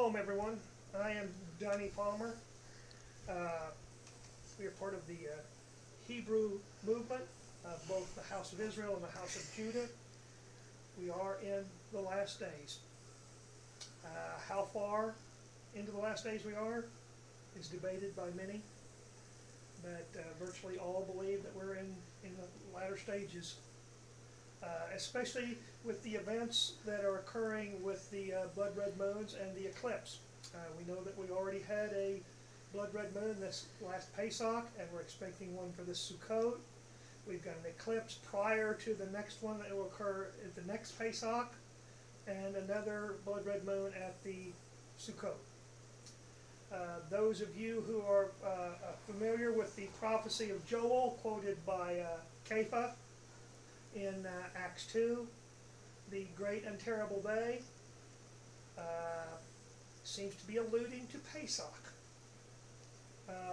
Shalom, everyone. I am Donnie Palmer. We are part of the Hebrew movement of both the house of Israel and the house of Judah. We are in the last days. How far into the last days we are is debated by many, but virtually all believe that we're in the latter stages, especially with the events that are occurring with the blood red moons and the eclipse. We know that we already had a blood red moon this last Pesach, and we're expecting one for this Sukkot. We've got an eclipse prior to the next one that will occur at the next Pesach, and another blood red moon at the Sukkot. Those of you who are familiar with the prophecy of Joel quoted by Qahal in Acts 2, the great and terrible day, seems to be alluding to Pesach.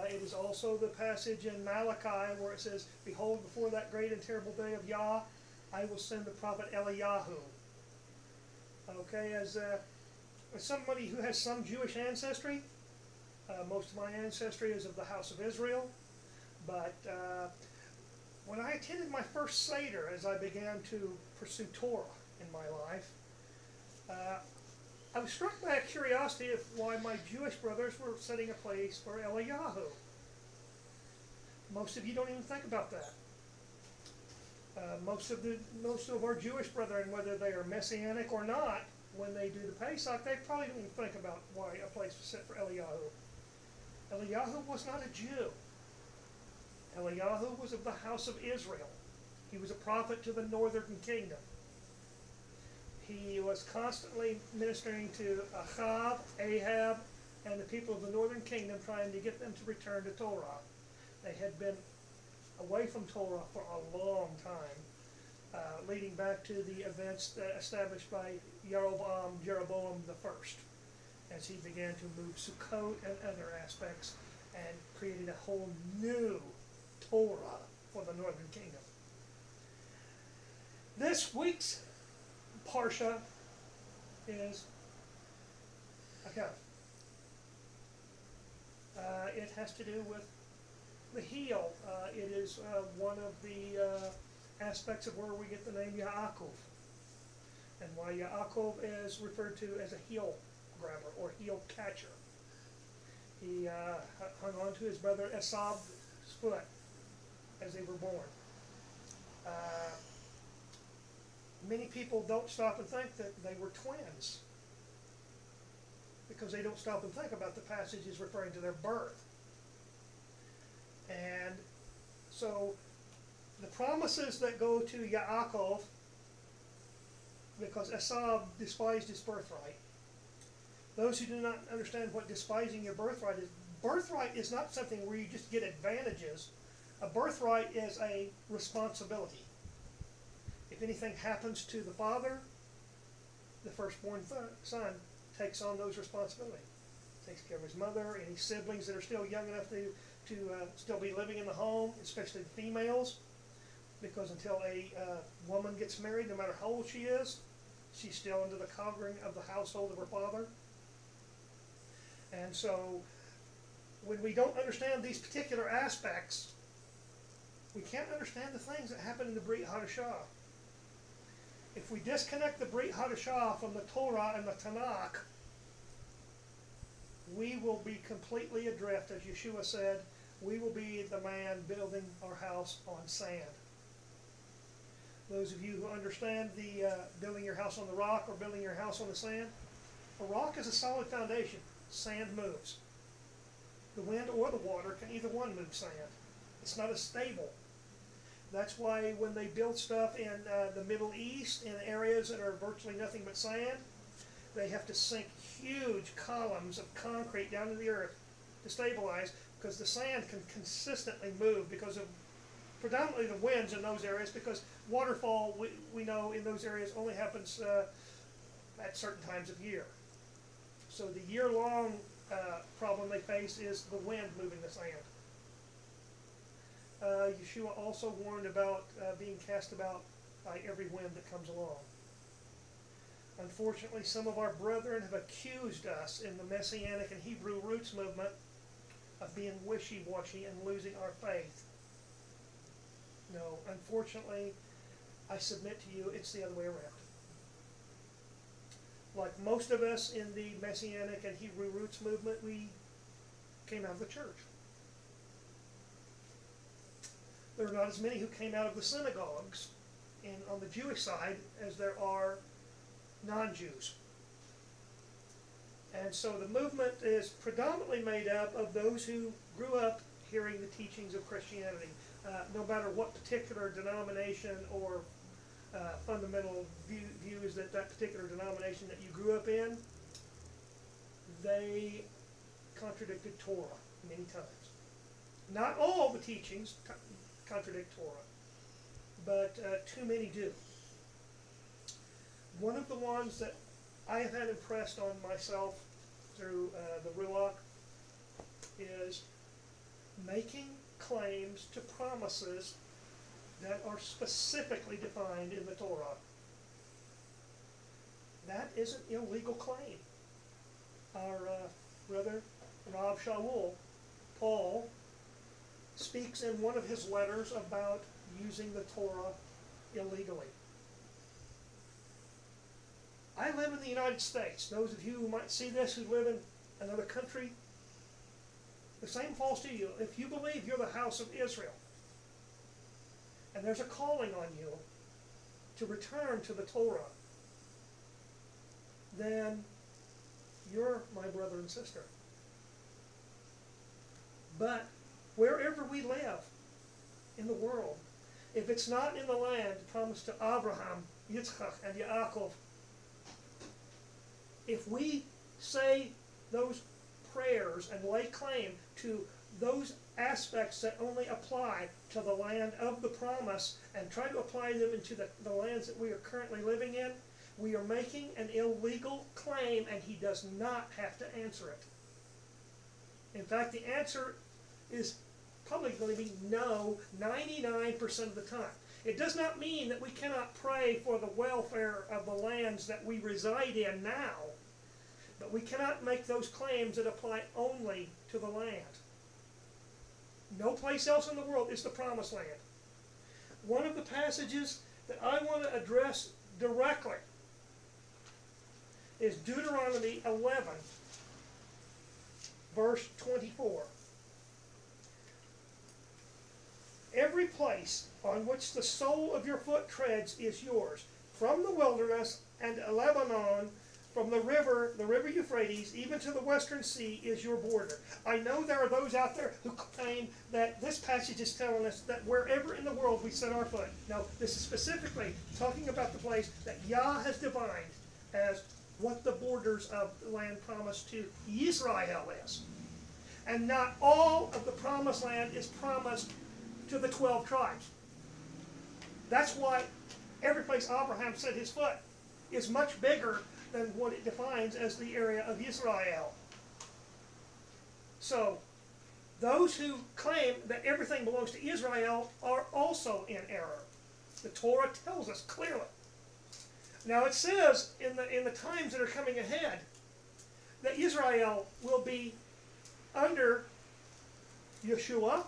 It is also the passage in Malachi where it says, "Behold, before that great and terrible day of Yah, I will send the prophet Eliyahu." Okay, as somebody who has some Jewish ancestry, most of my ancestry is of the house of Israel, but when I attended my first Seder, as I began to pursue Torah in my life, I was struck by a curiosity of why my Jewish brothers were setting a place for Eliyahu. Most of you don't even think about that. Most of our Jewish brethren, whether they are Messianic or not, when they do the Pesach, they probably don't even think about why a place was set for Eliyahu. Eliyahu was not a Jew. Eliyahu was of the house of Israel. He was a prophet to the northern kingdom. He was constantly ministering to Ahab, and the people of the northern kingdom, trying to get them to return to Torah. They had been away from Torah for a long time, leading back to the events established by Jeroboam I, as he began to move Sukkot and other aspects and created a whole new Torah for the northern kingdom. This week's Parsha is Yachad. It has to do with the heel. It is one of the aspects of where we get the name Yaakov, and why Yaakov is referred to as a heel grabber or heel catcher. He hung on to his brother Esau's foot as they were born. Many people don't stop and think that they were twins because they don't stop and think about the passages referring to their birth. And so the promises that go to Yaakov, because Esau despised his birthright. Those who do not understand what despising your birthright is not something where you just get advantages. A birthright is a responsibility. If anything happens to the father, the firstborn son takes on those responsibilities. Takes care of his mother, any siblings that are still young enough to still be living in the home, especially the females, because until a woman gets married, no matter how old she is, she's still under the covering of the household of her father. And so when we don't understand these particular aspects, we can't understand the things that happen in the Brit Hadashah. If we disconnect the Brit Hadashah from the Torah and the Tanakh, we will be completely adrift. As Yeshua said, we will be the man building our house on sand. Those of you who understand the building your house on the rock or building your house on the sand, a rock is a solid foundation. Sand moves. The wind or the water can either one move sand. It's not as stable. That's why when they build stuff in the Middle East, in areas that are virtually nothing but sand, they have to sink huge columns of concrete down to the earth to stabilize, because the sand can consistently move because of predominantly the winds in those areas, because waterfall, we know in those areas only happens at certain times of year. So the year-long problem they face is the wind moving the sand. Yeshua also warned about being cast about by every wind that comes along. Unfortunately, some of our brethren have accused us in the Messianic and Hebrew roots movement of being wishy-washy and losing our faith. No, unfortunately, I submit to you, it's the other way around. Like most of us in the Messianic and Hebrew roots movement, we came out of the church. There are not as many who came out of the synagogues on the Jewish side as there are non-Jews. And so the movement is predominantly made up of those who grew up hearing the teachings of Christianity. No matter what particular denomination or fundamental views that particular denomination that you grew up in, they contradicted Torah many times. Not all the teachings contradict Torah, but too many do. One of the ones that I have had impressed on myself through the Ruach is making claims to promises that are specifically defined in the Torah. That is an illegal claim. Our brother, Yeshua Sha'ul, Paul, speaks in one of his letters about using the Torah illegally. I live in the United States. Those of you who might see this who live in another country, the same falls to you. If you believe you're the house of Israel, and there's a calling on you to return to the Torah, then you're my brother and sister. But wherever we live in the world, if it's not in the land promised to Abraham, Yitzchak, and Yaakov, if we say those prayers and lay claim to those aspects that only apply to the land of the promise and try to apply them into the lands that we are currently living in, we are making an illegal claim, and he does not have to answer it. In fact, the answer is probably going to be no 99% of the time. It does not mean that we cannot pray for the welfare of the lands that we reside in now, but we cannot make those claims that apply only to the land. No place else in the world is the promised land. One of the passages that I want to address directly is Deuteronomy 11, verse 24. Every place on which the sole of your foot treads is yours, from the wilderness and Lebanon, from the river Euphrates, even to the western sea is your border. I know there are those out there who claim that this passage is telling us that wherever in the world we set our foot. No, this is specifically talking about the place that Yah has defined as what the borders of the land promised to Israel is. And not all of the promised land is promised to the 12 tribes. That's why every place Abraham set his foot is much bigger than what it defines as the area of Israel. So, those who claim that everything belongs to Israel are also in error. The Torah tells us clearly. Now it says in the times that are coming ahead that Israel will be under Yeshua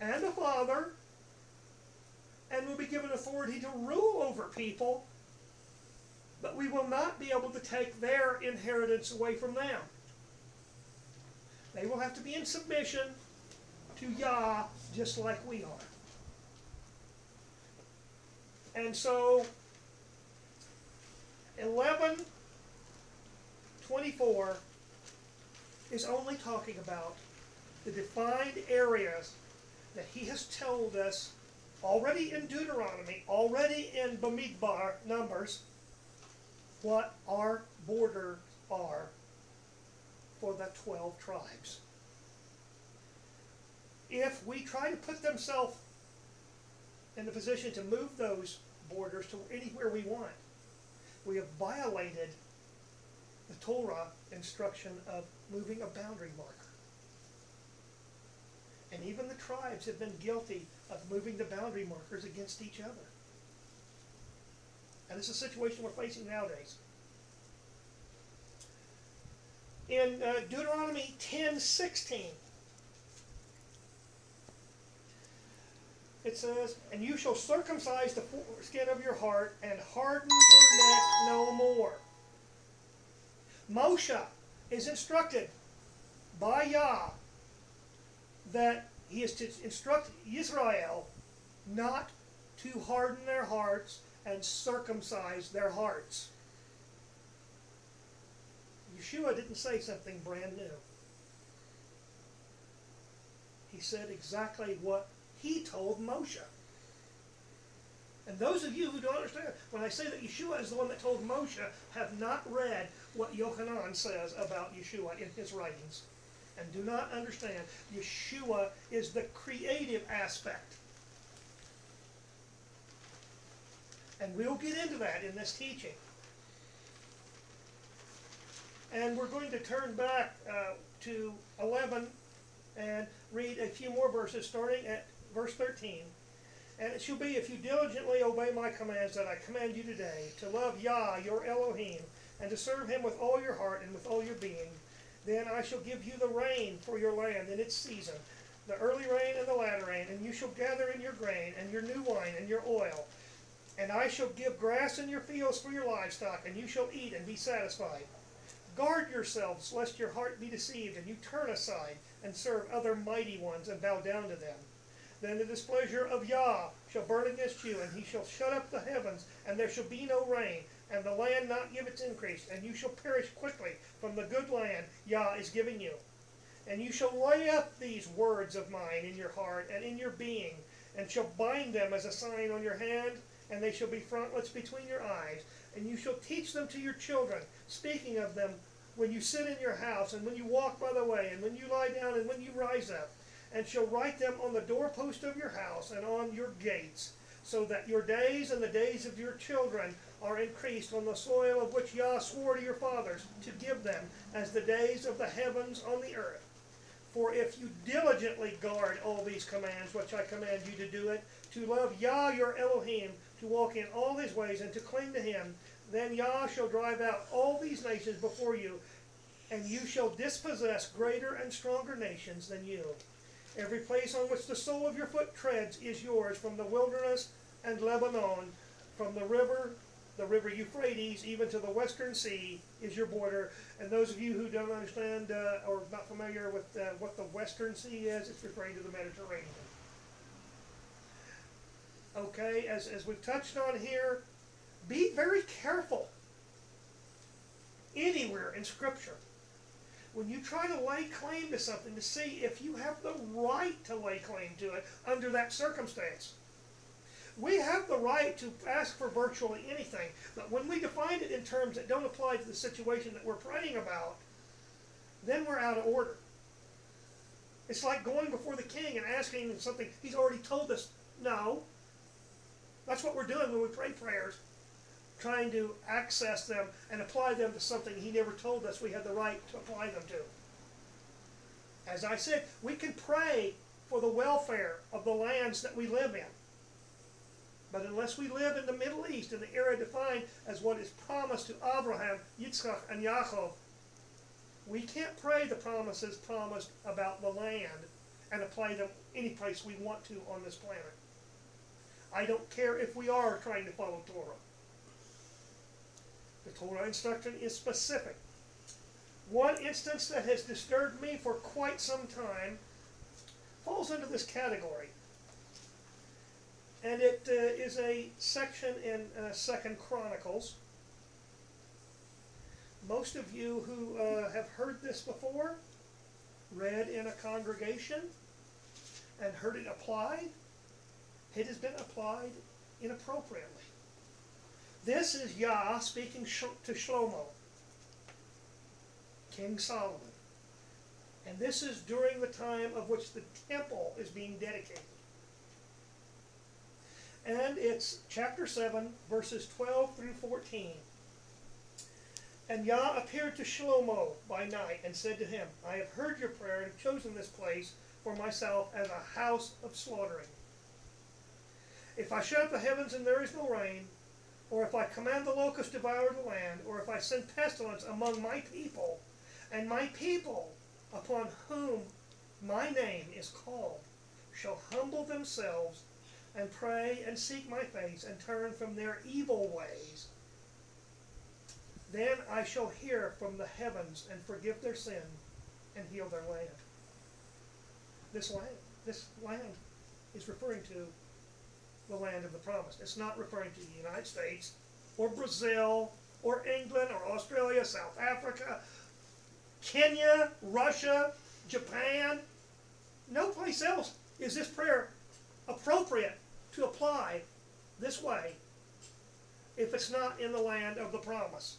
and a father, and will be given authority to rule over people, but we will not be able to take their inheritance away from them. They will have to be in submission to Yah just like we are. And so 11:24 is only talking about the defined areas that he has told us already in Deuteronomy, already in Bamidbar, Numbers, what our borders are for the 12 tribes. If we try to put themselves in the position to move those borders to anywhere we want, we have violated the Torah instruction of moving a boundary marker. And even the tribes have been guilty of moving the boundary markers against each other. And it's a situation we're facing nowadays. in Deuteronomy 10:16. It says, "And you shall circumcise the foreskin of your heart and harden your neck no more." Moshe is instructed by Yah that he is to instruct Israel not to harden their hearts and circumcise their hearts. Yeshua didn't say something brand new. He said exactly what he told Moshe. And those of you who don't understand, when I say that Yeshua is the one that told Moshe, have not read what Yochanan says about Yeshua in his writings, and do not understand. Yeshua is the creative aspect. And we'll get into that in this teaching. And we're going to turn back to 11 and read a few more verses, starting at verse 13. "And it shall be, if you diligently obey my commands that I command you today, to love Yah, your Elohim, and to serve him with all your heart and with all your being, then I shall give you the rain for your land in its season, the early rain and the latter rain, and you shall gather in your grain, and your new wine, and your oil. And I shall give grass in your fields for your livestock, and you shall eat and be satisfied. Guard yourselves, lest your heart be deceived, and you turn aside, and serve other mighty ones, and bow down to them. Then the displeasure of Yah shall burn against you, and he shall shut up the heavens, and there shall be no rain, and the land not give its increase, and you shall perish quickly from the good land Yah is giving you. And you shall lay up these words of mine in your heart and in your being, and shall bind them as a sign on your hand, and they shall be frontlets between your eyes. And you shall teach them to your children, speaking of them when you sit in your house, and when you walk by the way, and when you lie down, and when you rise up. And shall write them on the doorpost of your house and on your gates, so that your days and the days of your children are increased on the soil of which Yah swore to your fathers to give them, as the days of the heavens on the earth. For if you diligently guard all these commands which I command you to do it, to love Yah your Elohim, to walk in all his ways, and to cling to him, then Yah shall drive out all these nations before you, and you shall dispossess greater and stronger nations than you. Every place on which the sole of your foot treads is yours, from the wilderness and Lebanon, from the river Euphrates, even to the western sea is your border." And those of you who don't understand or not familiar with what the western sea is, it's referring to the Mediterranean. Okay, as we've touched on here, be very careful anywhere in Scripture when you try to lay claim to something, to see if you have the right to lay claim to it under that circumstance. We have the right to ask for virtually anything, but when we define it in terms that don't apply to the situation that we're praying about, then we're out of order. It's like going before the king and asking him something he's already told us. No. That's what we're doing when we pray prayers, trying to access them and apply them to something he never told us we had the right to apply them to. As I said, we can pray for the welfare of the lands that we live in. But unless we live in the Middle East, in the area defined as what is promised to Abraham, Yitzchak, and Yaakov, we can't pray the promises promised about the land and apply them any place we want to on this planet. I don't care if we are trying to follow Torah. The Torah instruction is specific. One instance that has disturbed me for quite some time falls into this category. And it is a section in 2 Chronicles. Most of you who have heard this before, read in a congregation, and heard it applied, it has been applied inappropriately. This is Yah speaking to Shlomo, King Solomon. And this is during the time of which the temple is being dedicated. And it's chapter 7, verses 12 through 14. "And Yah appeared to Shlomo by night and said to him, I have heard your prayer and have chosen this place for myself as a house of slaughtering. If I shut up the heavens and there is no rain, or if I command the locust to devour the land, or if I send pestilence among my people, And my people, upon whom my name is called, shall humble themselves and pray and seek my face and turn from their evil ways. Then I shall hear from the heavens and forgive their sin and heal their land. This land is referring to the land of the promise. It's not referring to the United States or Brazil or England or Australia, South Africa, Kenya, Russia, Japan. No place else is this prayer appropriate to apply this way if it's not in the land of the promise.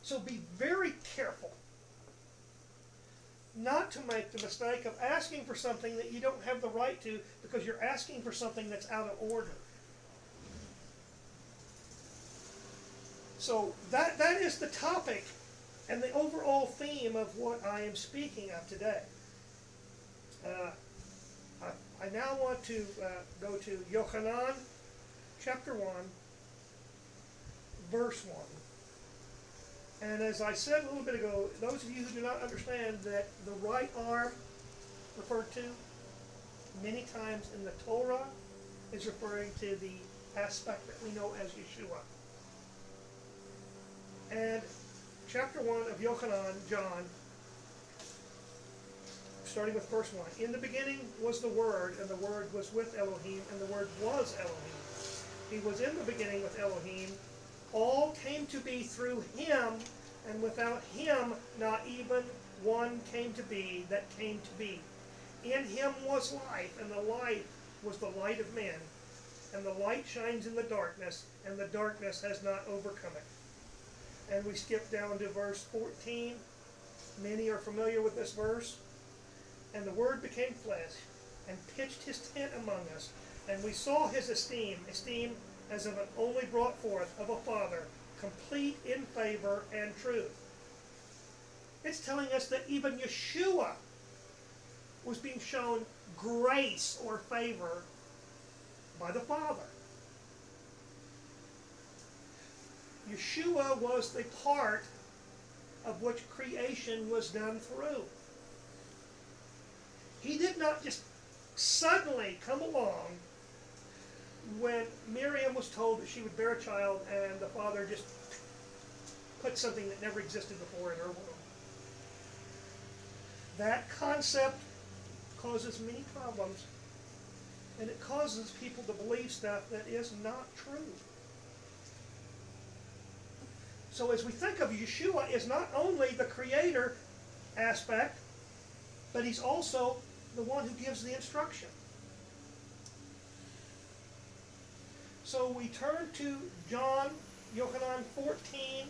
So be very careful not to make the mistake of asking for something that you don't have the right to because you're asking for something that's out of order. So that is the topic and the overall theme of what I am speaking of today. I now want to go to Yochanan chapter 1, verse 1. And as I said a little bit ago, those of you who do not understand that the right arm referred to many times in the Torah is referring to the aspect that we know as Yeshua. And chapter 1 of Yochanan, John, starting with verse 1. In the beginning was the Word, and the Word was with Elohim, and the Word was Elohim. He was in the beginning with Elohim. All came to be through him, and without him not even one came to be that came to be. In him was life, and the life was the light of men. And the light shines in the darkness, and the darkness has not overcome it. And we skip down to verse 14. Many are familiar with this verse. And the Word became flesh, and pitched his tent among us. And we saw his esteem as of an only brought forth of a Father, complete in favor and truth. It's telling us that even Yeshua was being shown grace or favor by the Father. Yeshua was the part of which creation was done through. He did not just suddenly come along when Miriam was told that she would bear a child and the Father just put something that never existed before in her womb. That concept causes many problems, and it causes people to believe stuff that is not true. So as we think of Yeshua as not only the creator aspect, but he's also the one who gives the instruction. So we turn to John, Yochanan 14,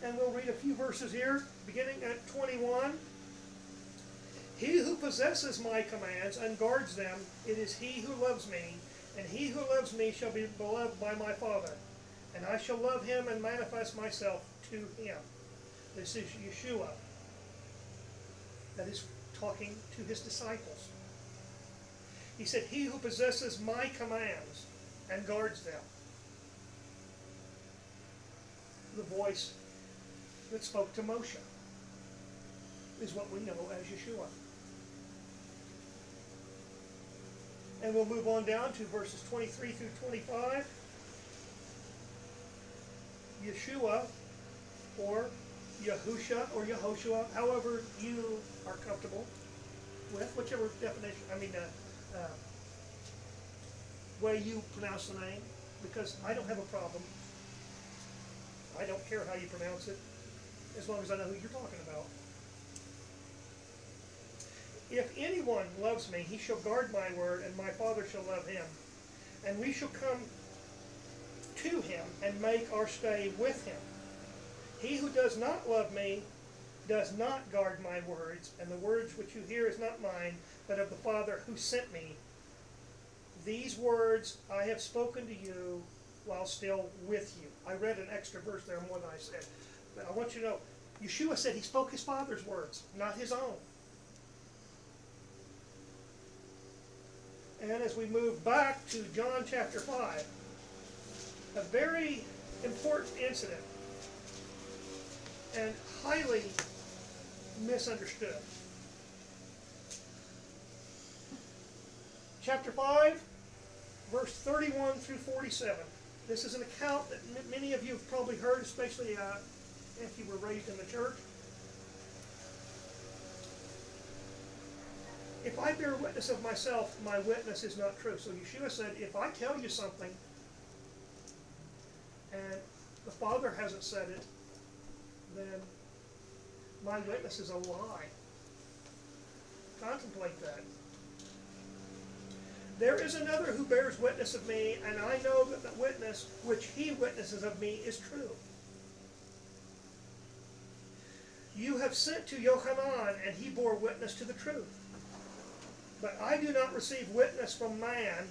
and we'll read a few verses here, beginning at 21. He who possesses my commands and guards them, it is he who loves me, and he who loves me shall be beloved by my Father, and I shall love him and manifest myself to him. This is Yeshua that is talking to his disciples. He said, he who possesses my commands and guards them. The voice that spoke to Moshe is what we know as Yeshua. And we'll move on down to verses 23 through 25. Yeshua, or Yahusha, or Yehoshua, however you are comfortable with, whichever definition, way you pronounce the name, because I don't have a problem. I don't care how you pronounce it, as long as I know who you're talking about. If anyone loves me, he shall guard my word, and my Father shall love him. And we shall come to him and make our stay with him. He who does not love me does not guard my words, and the words which you hear is not mine, but of the Father who sent me. These words I have spoken to you while still with you. I read an extra verse there more than I said. But I want you to know, Yeshua said he spoke his Father's words, not his own. And as we move back to John chapter 5, a very important incident and highly misunderstood. Chapter 5, verse 31 through 47. This is an account that many of you have probably heard, especially if you were raised in the church. If I bear witness of myself, my witness is not true. So Yeshua said, if I tell you something and the Father hasn't said it, then my witness is a lie. Contemplate that. There is another who bears witness of me, and I know that the witness which he witnesses of me is true. You have sent to Yochanan, and he bore witness to the truth. But I do not receive witness from man,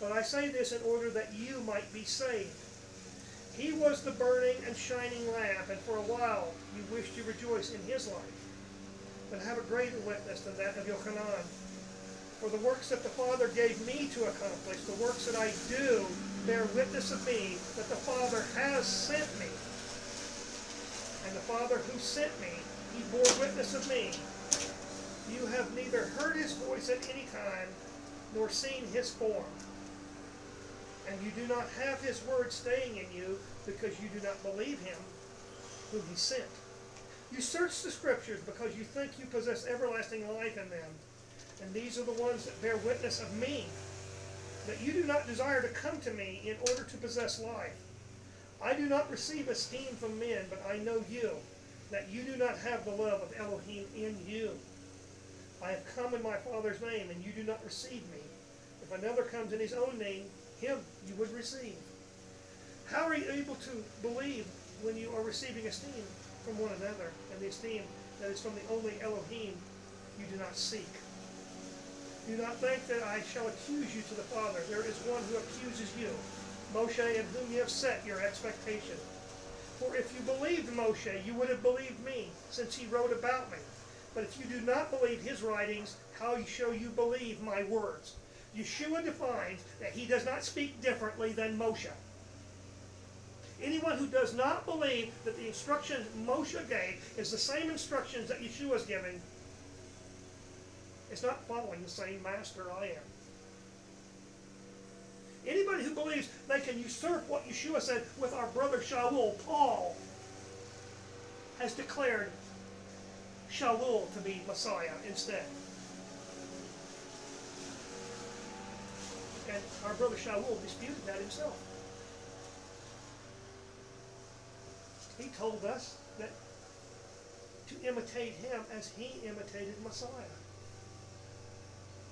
but I say this in order that you might be saved. He was the burning and shining lamp, and for a while you wished to rejoice in his light. But have a greater witness than that of Yochanan. For the works that the Father gave me to accomplish, the works that I do, bear witness of me that the Father has sent me. And the Father who sent me, he bore witness of me. You have neither heard his voice at any time, nor seen his form. And you do not have his word staying in you, because you do not believe him whom he sent. You search the Scriptures because you think you possess everlasting life in them. And these are the ones that bear witness of me, that you do not desire to come to me in order to possess life. I do not receive esteem from men, but I know you, that you do not have the love of Elohim in you. I have come in my Father's name, and you do not receive me. If another comes in his own name, him you would receive. How are you able to believe when you are receiving esteem from one another, and the esteem that is from the only Elohim you do not seek? Do not think that I shall accuse you to the Father. There is one who accuses you, Moshe, in whom you have set your expectation. For if you believed Moshe, you would have believed me, since he wrote about me. But if you do not believe his writings, how shall you believe my words? Yeshua defines that he does not speak differently than Moshe. Anyone who does not believe that the instructions Moshe gave is the same instructions that Yeshua is giving is not following the same master I am. Anybody who believes they can usurp what Yeshua said with our brother Sha'ul, Paul, has declared Sha'ul to be Messiah instead. And our brother Sha'ul disputed that himself. He told us that to imitate him as he imitated Messiah.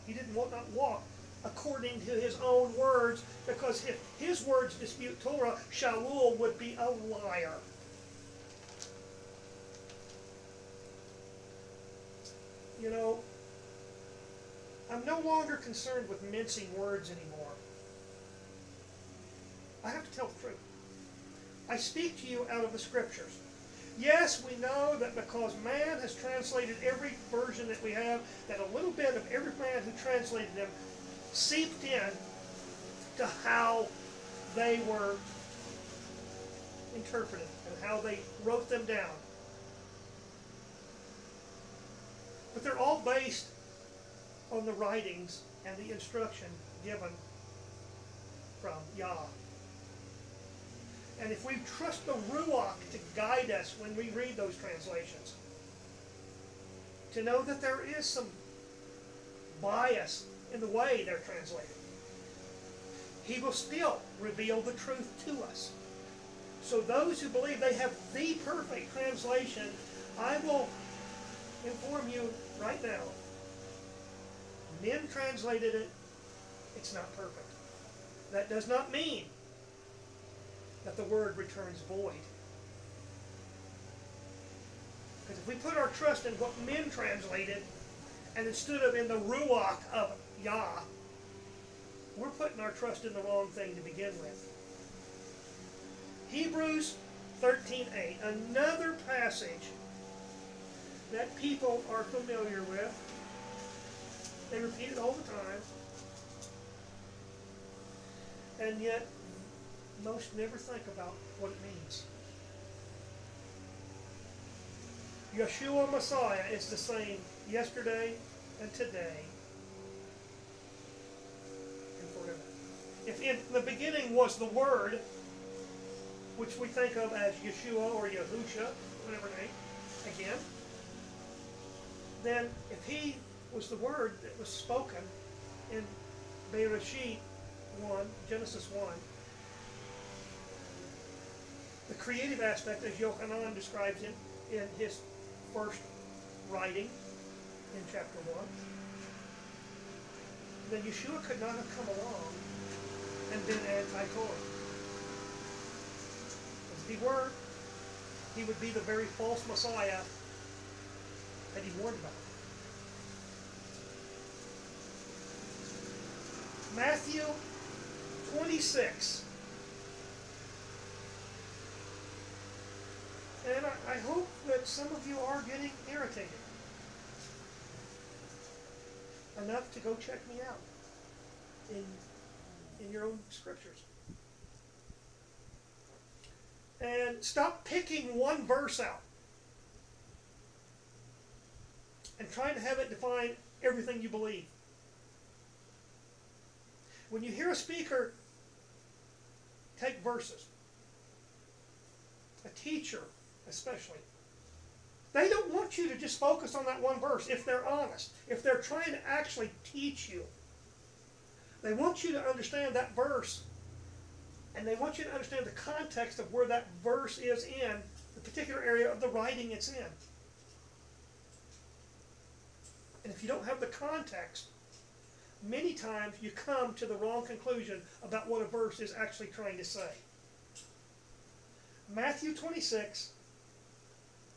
He didn't not walk according to his own words, because if his words dispute Torah, Sha'ul would be a liar. You know, I'm no longer concerned with mincing words anymore. I have to tell the truth. I speak to you out of the Scriptures. Yes, we know that because man has translated every version that we have, that a little bit of every man who translated them seeped in to how they were interpreted and how they wrote them down. But they're all based on the writings and the instruction given from Yah. And if we trust the Ruach to guide us when we read those translations, to know that there is some bias in the way they're translated, he will still reveal the truth to us. So those who believe they have the perfect translation, I will inform you right now, men translated it, it's not perfect. That does not mean that the word returns void. Because if we put our trust in what men translated, and instead of in the Ruach of Yah, we're putting our trust in the wrong thing to begin with. Hebrews 13:8, another passage that people are familiar with. They repeat it all the time. And yet, most never think about what it means. Yeshua Messiah is the same yesterday and today and forever. If in the beginning was the Word, which we think of as Yeshua or Yahusha, whatever name, again, then if he was the Word that was spoken in Bereshit 1, Genesis 1, the creative aspect, as Yochanan describes him in his first writing in chapter 1, then Yeshua could not have come along and been anti-Torah. If he were, he would be the very false Messiah that he warned about. Matthew 26. And I hope that some of you are getting irritated enough to go check me out in your own scriptures. And stop picking one verse out and trying to have it define everything you believe. When you hear a speaker take verses, a teacher especially, they don't want you to just focus on that one verse if they're honest, if they're trying to actually teach you. They want you to understand that verse, and they want you to understand the context of where that verse is in the particular area of the writing it's in. And if you don't have the context, many times you come to the wrong conclusion about what a verse is actually trying to say. Matthew 26,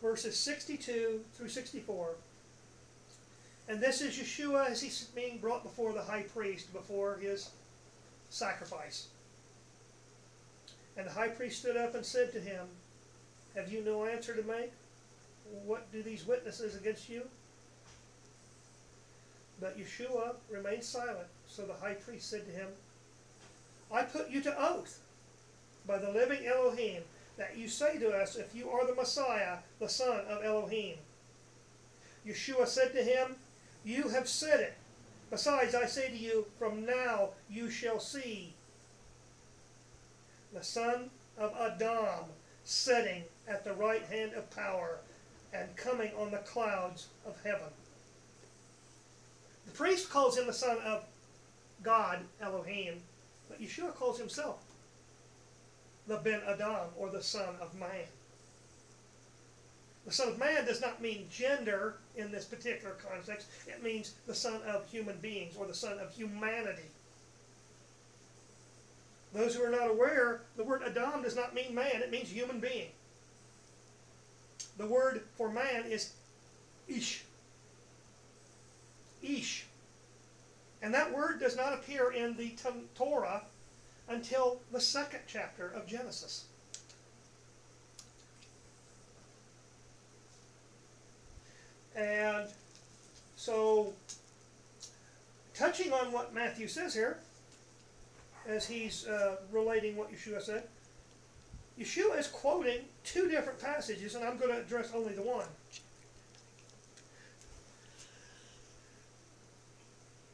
verses 62 through 64. And this is Yeshua as he's being brought before the high priest, before his sacrifice. And the high priest stood up and said to him, "Have you no answer to make? What do these witnesses against you?" But Yeshua remained silent. So the high priest said to him, "I put you to oath by the living Elohim, that you say to us, if you are the Messiah, the Son of Elohim." Yeshua said to him, "You have said it. Besides, I say to you, from now you shall see the Son of Adam sitting at the right hand of power and coming on the clouds of heaven." The priest calls him the Son of God, Elohim, but Yeshua calls himself the Ben Adam, or the Son of Man. The Son of Man does not mean gender in this particular context. It means the Son of human beings, or the Son of humanity. Those who are not aware, the word Adam does not mean man, it means human being. The word for man is Ish. Ish. And that word does not appear in the Torah until the second chapter of Genesis. And so, touching on what Matthew says here, as he's relating what Yeshua said, Yeshua is quoting two different passages, and I'm going to address only the one.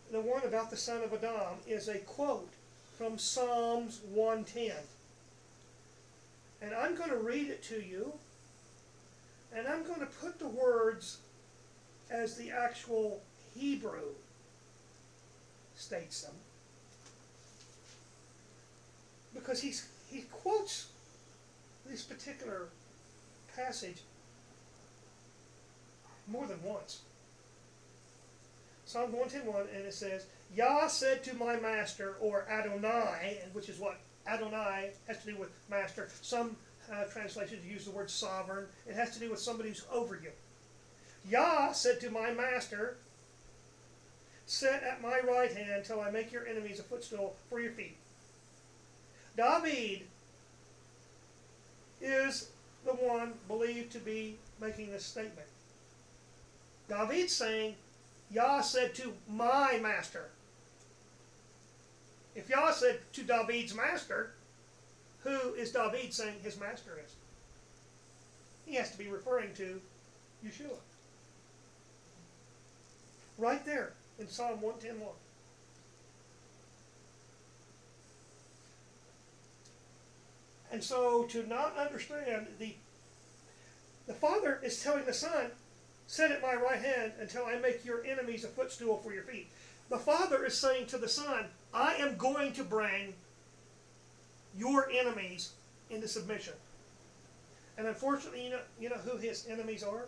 The one about the Son of Adam is a quote from Psalms 110. And I'm going to read it to you, and I'm going to put the words as the actual Hebrew states them. Because he quotes this particular passage more than once. Psalm 110:1, and it says, "Yah said to my master," or Adonai, and which is what Adonai has to do with master. Some translations use the word sovereign. It has to do with somebody who's over you. "Yah said to my master, sit at my right hand till I make your enemies a footstool for your feet." David is the one believed to be making this statement. David's saying, Yah said to my master. If Yah said to David's master, who is David saying his master is? He has to be referring to Yeshua. Right there in Psalm 110:1. And so to not understand, the Father is telling the Son, sit at my right hand until I make your enemies a footstool for your feet. The Father is saying to the Son, I am going to bring your enemies into submission. And unfortunately, you know who his enemies are?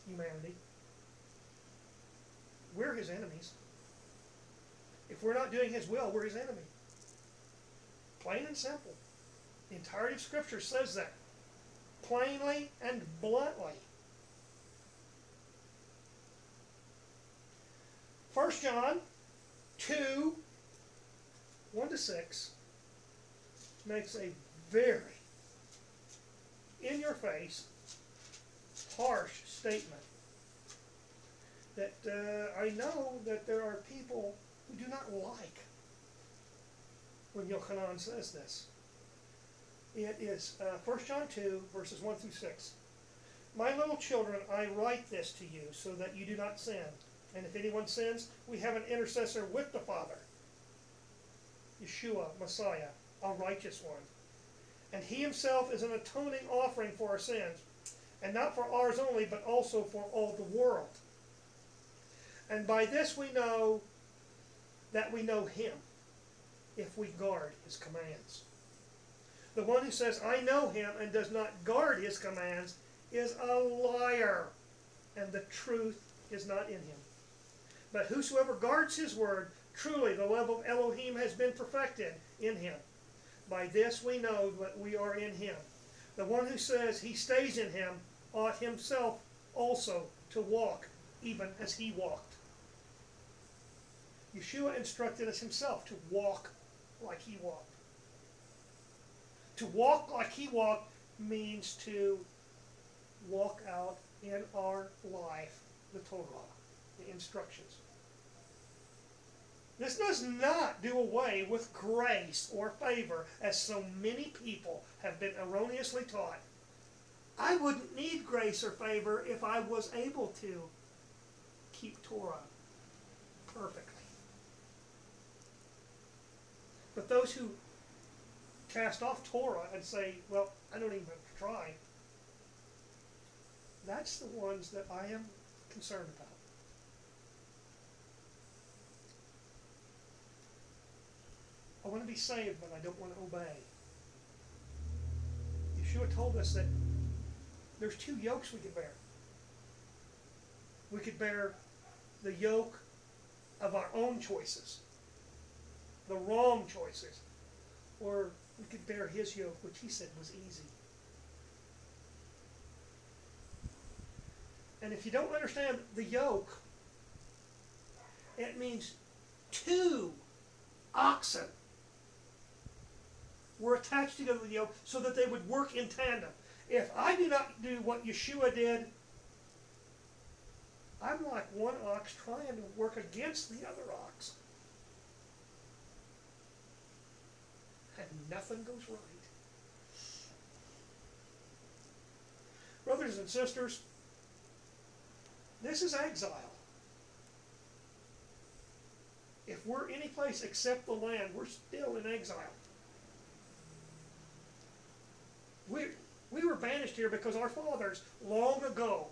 Humanity. We're his enemies. If we're not doing his will, we're his enemy. Plain and simple. The entirety of Scripture says that. Plainly and bluntly. 1 John 2, 1-6 makes a very in-your-face, harsh statement that I know that there are people who do not like when Yochanan says this. It is 1 John 2, verses 1-6. My little children, I write this to you so that you do not sin. And if anyone sins, we have an intercessor with the Father, Yeshua, Messiah, a righteous one. And he himself is an atoning offering for our sins, and not for ours only, but also for all the world. And by this we know that we know him, if we guard his commands. The one who says, I know him, and does not guard his commands, is a liar, and the truth is not in him. But whosoever guards his word, truly the love of Elohim has been perfected in him. By this we know that we are in him. The one who says he stays in him ought himself also to walk, even as he walked. Yeshua instructed us himself to walk like he walked. To walk like he walked means to walk out in our life the Torah, the instructions. This does not do away with grace or favor, as so many people have been erroneously taught. I wouldn't need grace or favor if I was able to keep Torah perfectly. But those who cast off Torah and say, well, I don't even have to try, that's the ones that I am concerned about. I want to be saved, but I don't want to obey. Yeshua told us that there's two yokes we could bear. We could bear the yoke of our own choices, the wrong choices, or we could bear his yoke, which he said was easy. And if you don't understand the yoke, it means two oxen were attached together with the yoke so that they would work in tandem. If I do not do what Yeshua did, I'm like one ox trying to work against the other ox. And nothing goes right. Brothers and sisters, this is exile. If we're any place except the land, we're still in exile. We were banished here because our fathers long ago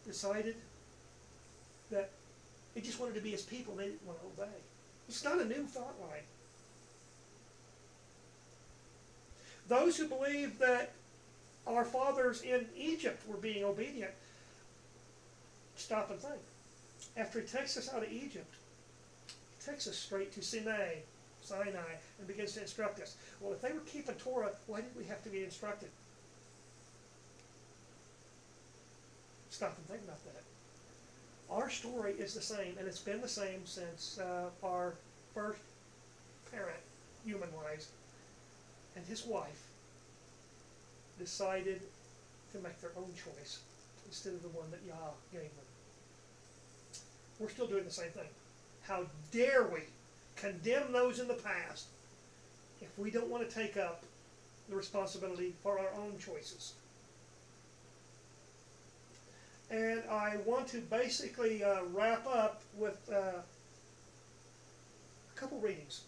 decided that they just wanted to be his people. They didn't want to obey. It's not a new thought line. Those who believe that our fathers in Egypt were being obedient, stop and think. After he takes us out of Egypt, he takes us straight to Sinai, and begins to instruct us. Well, if they were keeping Torah, why did we have to be instructed? Stop and think about that. Our story is the same, and it's been the same since our first parent, human-wise, and his wife decided to make their own choice instead of the one that Yah gave them. We're still doing the same thing. How dare we condemn those in the past if we don't want to take up the responsibility for our own choices. And I want to basically wrap up with a couple readings.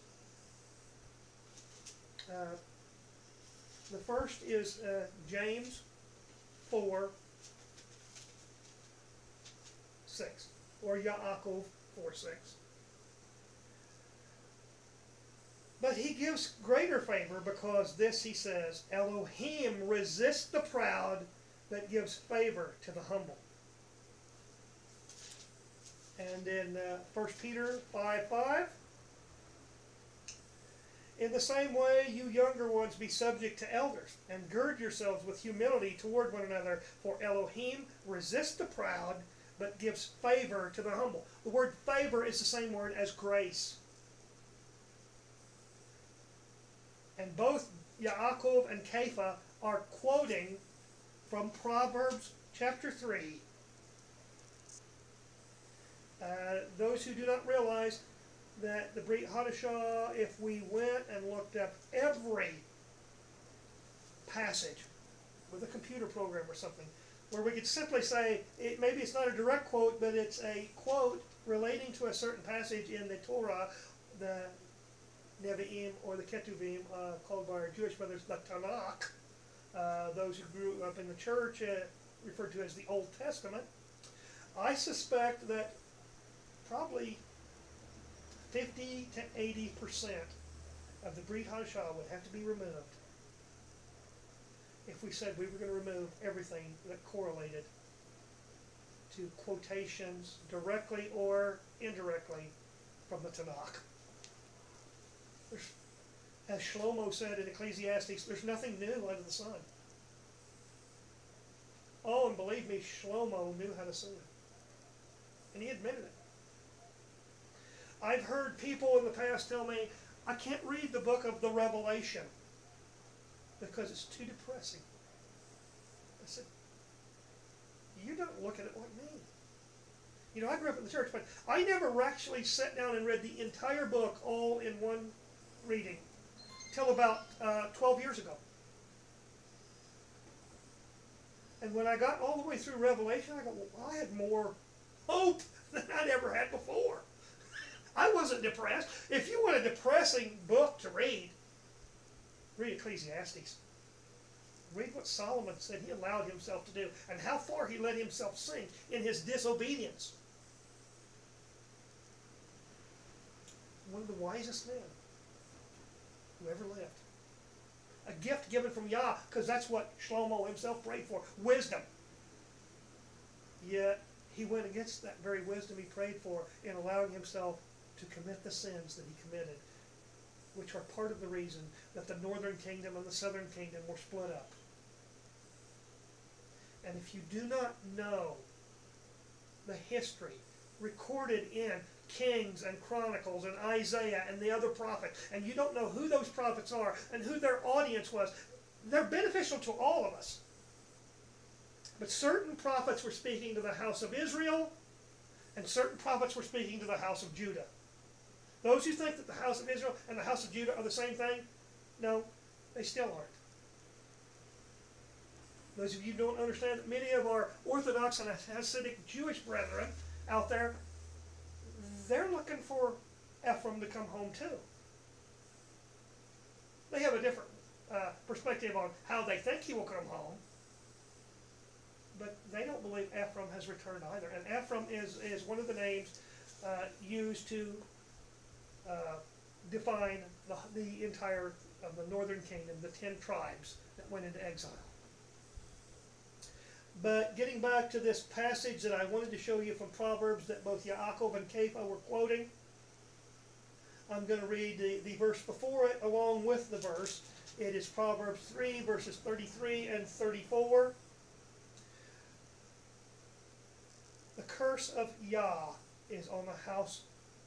The first is James 4:6, or Yaakov 4:6. But he gives greater favor, because this, he says, Elohim resists the proud, but gives favor to the humble. And in 1 Peter 5:5, in the same way, you younger ones, be subject to elders, and gird yourselves with humility toward one another, for Elohim resists the proud, but gives favor to the humble. The word favor is the same word as grace. And both Yaakov and Qahal are quoting from Proverbs chapter 3. Those who do not realize that the Brit Hadashah, if we went and looked up every passage with a computer program or something, where we could simply say, maybe it's not a direct quote, but it's a quote relating to a certain passage in the Torah, the Nevi'im or the Ketuvim, called by our Jewish brothers the Tanakh. Those who grew up in the church referred to as the Old Testament. I suspect that probably 50 to 80% of the Brit Hadashah would have to be removed if we said we were going to remove everything that correlated to quotations directly or indirectly from the Tanakh. As Shlomo said in Ecclesiastes, there's nothing new under the sun. Oh, and believe me, Shlomo knew how to sin. And he admitted it. I've heard people in the past tell me, I can't read the book of the Revelation because it's too depressing. I said, you're not looking at like me. You know, I grew up in the church, but I never actually sat down and read the entire book all in one reading till about 12 years ago. And when I got all the way through Revelation, I go, well, I had more hope than I'd ever had before. I wasn't depressed. If you want a depressing book to read Ecclesiastes. Read what Solomon said he allowed himself to do, and how far he let himself sink in his disobedience. One of the wisest men who ever lived. A gift given from Yah, because that's what Shlomo himself prayed for, wisdom. Yet he went against that very wisdom he prayed for in allowing himself to commit the sins that he committed, which are part of the reason that the northern kingdom and the southern kingdom were split up. And if you do not know the history recorded in Kings and Chronicles and Isaiah and the other prophets, and you don't know who those prophets are and who their audience was, they're beneficial to all of us. But certain prophets were speaking to the house of Israel, and certain prophets were speaking to the house of Judah. Those who think that the house of Israel and the house of Judah are the same thing, no, they still aren't. Those of you who don't understand that many of our Orthodox and Hasidic Jewish brethren out there, they're looking for Ephraim to come home too. They have a different perspective on how they think he will come home, but they don't believe Ephraim has returned either. And Ephraim is one of the names used to define the entire of the northern kingdom, the 10 tribes that went into exile. But getting back to this passage that I wanted to show you from Proverbs that both Yaakov and Qahal were quoting, I'm going to read the verse before it along with the verse. It is Proverbs 3, verses 33 and 34. The curse of Yah is on the house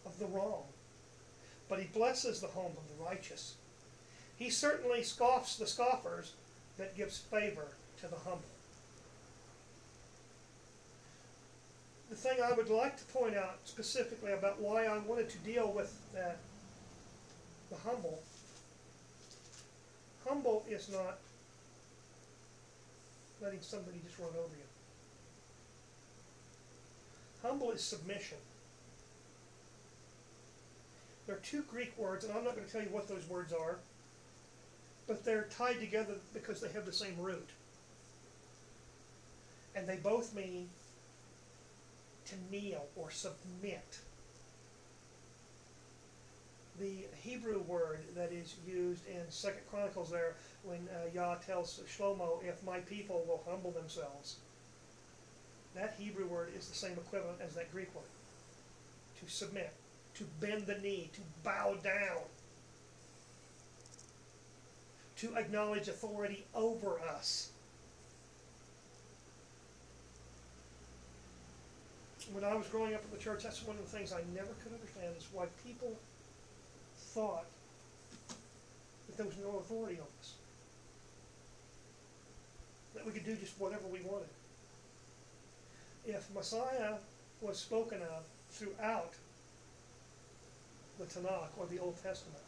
of the wrong, but he blesses the home of the righteous. He certainly scoffs the scoffers, but gives favor to the humble. The thing I would like to point out specifically about why I wanted to deal with the humble, Humble is not letting somebody just run over you. Humble is submission. There are two Greek words, and I'm not going to tell you what those words are, but they're tied together because they have the same root. And they both mean to kneel or submit. The Hebrew word that is used in 2 Chronicles there, when Yah tells Shlomo, if my people will humble themselves, that Hebrew word is the same equivalent as that Greek word. To submit, to bend the knee, to bow down, to acknowledge authority over us. When I was growing up in the church, that's one of the things I never could understand, is why people thought that there was no authority on us, that we could do just whatever we wanted. If Messiah was spoken of throughout the Tanakh or the Old Testament,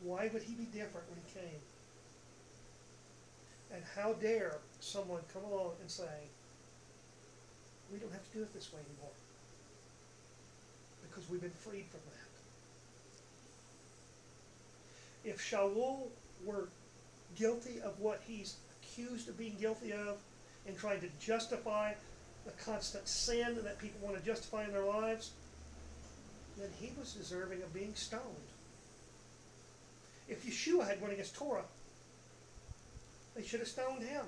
why would he be different when he came? And how dare someone come along and say, we don't have to do it this way anymore, because we've been freed from that. If Sha'ul were guilty of what he's accused of being guilty of, in trying to justify the constant sin that people want to justify in their lives, then he was deserving of being stoned. If Yeshua had went against Torah, they should have stoned him.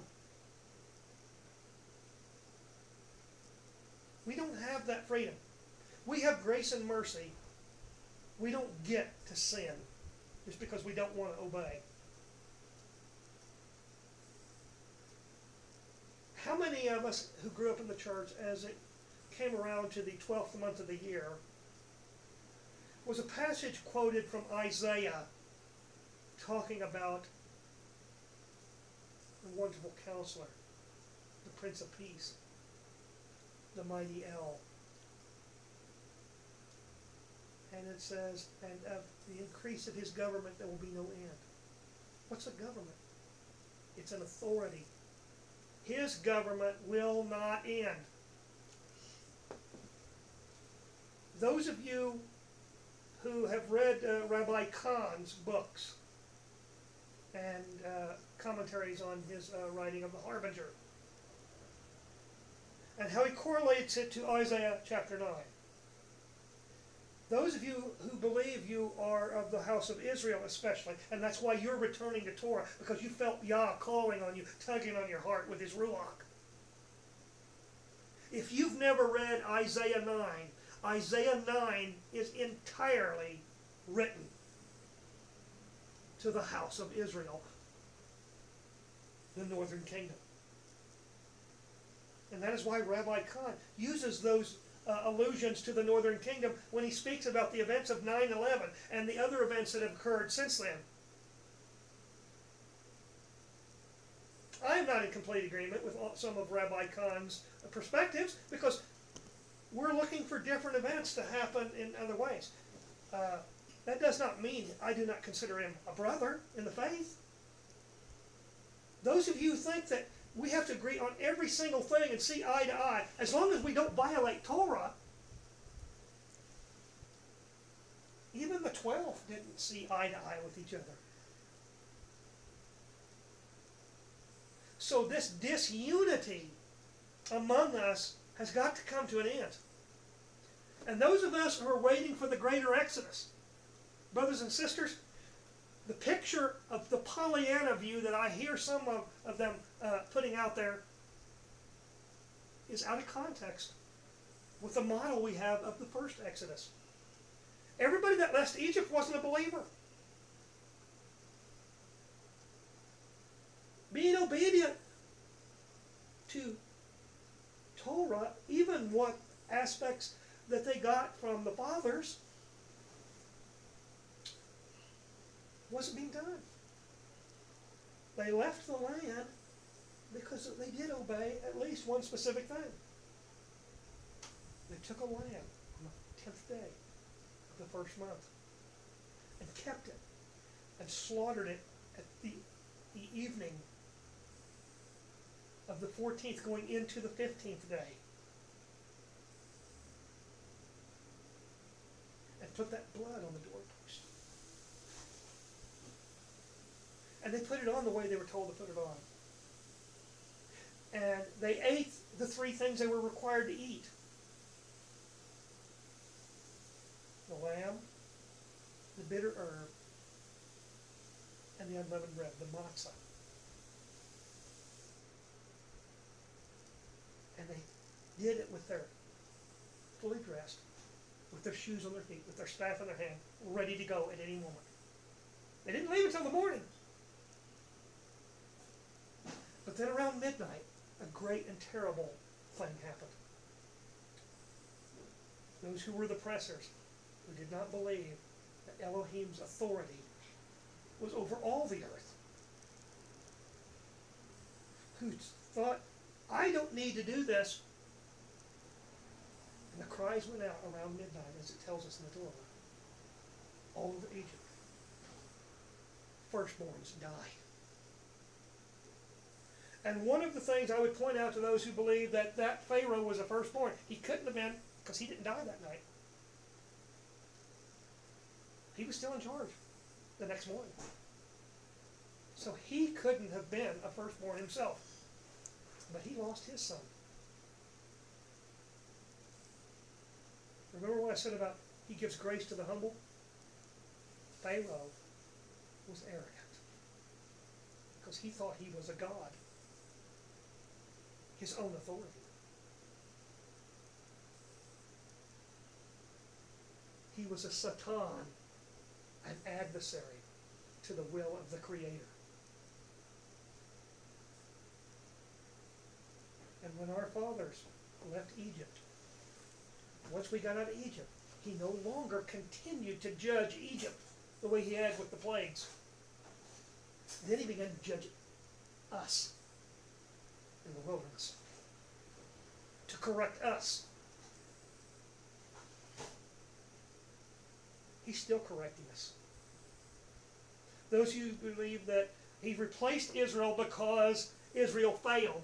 We don't have that freedom. We have grace and mercy. We don't get to sin just because we don't want to obey. How many of us who grew up in the church, as it came around to the 12th month of the year, was a passage quoted from Isaiah talking about the wonderful counselor, the Prince of Peace, the mighty El. And it says, and of the increase of his government there will be no end. What's a government? It's an authority. His government will not end. Those of you who have read Rabbi Kahn's books and commentaries on his writing of the Harbinger, and how he correlates it to Isaiah chapter 9. Those of you who believe you are of the house of Israel especially, and that's why you're returning to Torah, because you felt Yah calling on you, tugging on your heart with his Ruach. If you've never read Isaiah 9 is entirely written to the house of Israel, the northern kingdom. And that is why Rabbi Kahn uses those allusions to the northern kingdom when he speaks about the events of 9/11 and the other events that have occurred since then. I am not in complete agreement with some of Rabbi Kahn's perspectives, because we're looking for different events to happen in other ways. That does not mean I do not consider him a brother in the faith. Those of you who think that we have to agree on every single thing and see eye to eye, as long as we don't violate Torah. Even the 12 didn't see eye to eye with each other. So this disunity among us has got to come to an end. And those of us who are waiting for the greater Exodus, brothers and sisters, the picture of the Pollyanna view that I hear some of them putting out there is out of context with the model we have of the first Exodus. Everybody that left Egypt wasn't a believer. Being obedient to Torah, even what aspects that they got from the fathers, wasn't being done. They left the land because they did obey at least one specific thing. They took a lamb on the 10th day of the first month and kept it. and slaughtered it at the evening of the 14th going into the 15th day. And put that blood on the doorpost. And they put it on the way they were told to put it on. And they ate the three things they were required to eat. The lamb, the bitter herb, and the unleavened bread, the matzah. And they did it with their fully dressed, with their shoes on their feet, with their staff in their hand, ready to go at any moment. They didn't leave until the morning. But then around midnight, a great and terrible thing happened. Those who were the pressers, who did not believe that Elohim's authority was over all the earth, who thought, I don't need to do this. And the cries went out around midnight, as it tells us in the Torah, all over Egypt. Firstborns die. And one of the things I would point out to those who believe that that Pharaoh was a firstborn, he couldn't have been, because he didn't die that night. He was still in charge the next morning. So he couldn't have been a firstborn himself. But he lost his son. Remember what I said about he gives grace to the humble? Pharaoh was arrogant because he thought he was a god. His own authority. He was a Satan, an adversary to the will of the Creator. And when our fathers left Egypt, once we got out of Egypt, he no longer continued to judge Egypt the way he had with the plagues. Then he began to judge us in the wilderness, to correct us. He's still correcting us. Those who believe that he replaced Israel because Israel failed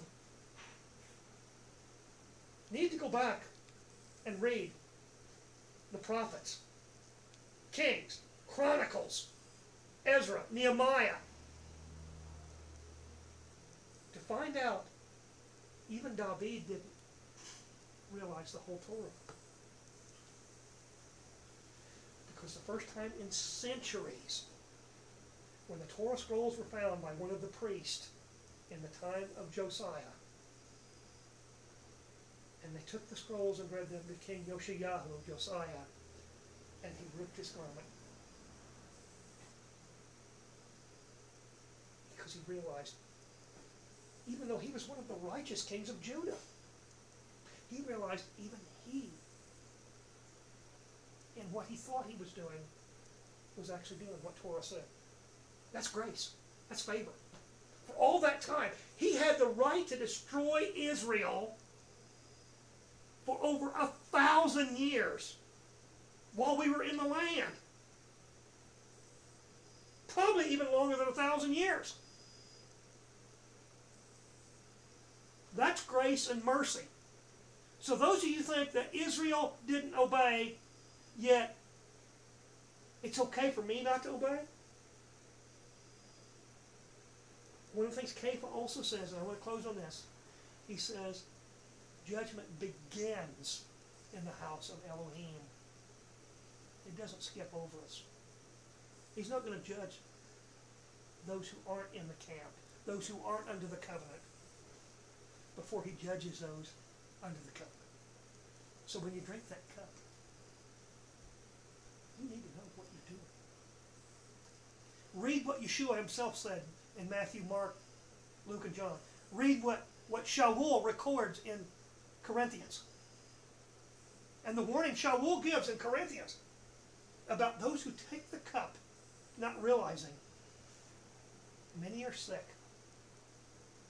need to go back and read the prophets, Kings, Chronicles, Ezra, Nehemiah, to find out even David didn't realize the whole Torah. Because the first time in centuries, when the Torah scrolls were found by one of the priests in the time of Josiah, and they took the scrolls and read them to King Josiah, and he ripped his garment. Because he realized, even though he was one of the righteous kings of Judah, he realized even he, in what he thought he was doing, was actually doing what Torah said. That's grace. That's favor. For all that time, he had the right to destroy Israel for over 1,000 years while we were in the land. Probably even longer than 1,000 years. That's grace and mercy. So those of you who think that Israel didn't obey, yet it's okay for me not to obey? One of the things Qahal also says, and I want to close on this, he says, judgment begins in the house of Elohim. It doesn't skip over us. He's not going to judge those who aren't in the camp, those who aren't under the covenant, before he judges those under the covenant. So when you drink that cup, you need to know what you're doing. Read what Yeshua himself said in Matthew, Mark, Luke, and John. Read what Sha'ul records in Corinthians. And the warning Sha'ul gives in Corinthians about those who take the cup, not realizing many are sick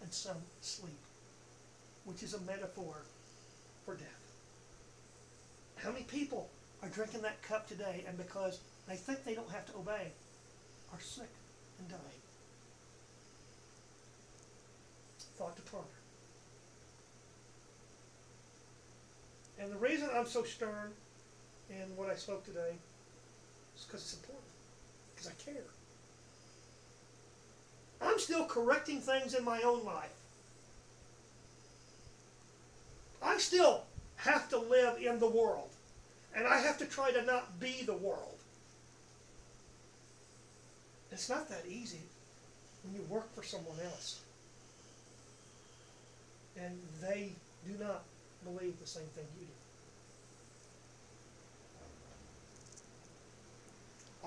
and some sleep, which is a metaphor for death. How many people are drinking that cup today, and because they think they don't have to obey, are sick and dying. Thought to ponder. And the reason I'm so stern in what I spoke today is because it's important. Because I care. I'm still correcting things in my own life. I still have to live in the world. And I have to try to not be the world. It's not that easy when you work for someone else. And they do not believe the same thing you do.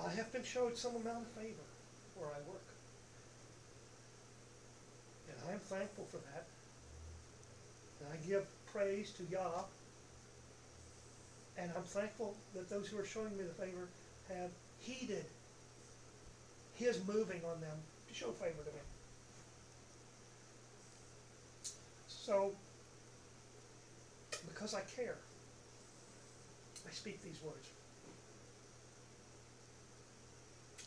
I have been showed some amount of favor where I work. And I am thankful for that. And I give praise to Yah. And I'm thankful that those who are showing me the favor have heeded His moving on them to show favor to me. So, because I care, I speak these words.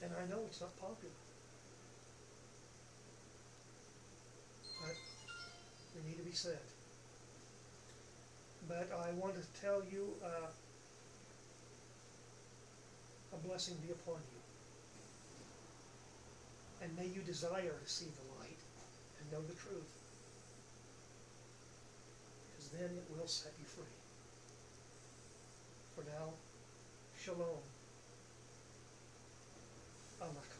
And I know it's not popular. But they need to be said. But I want to tell you a blessing be upon you. And may you desire to see the light and know the truth. Because then it will set you free. For now, Shalom. Alak.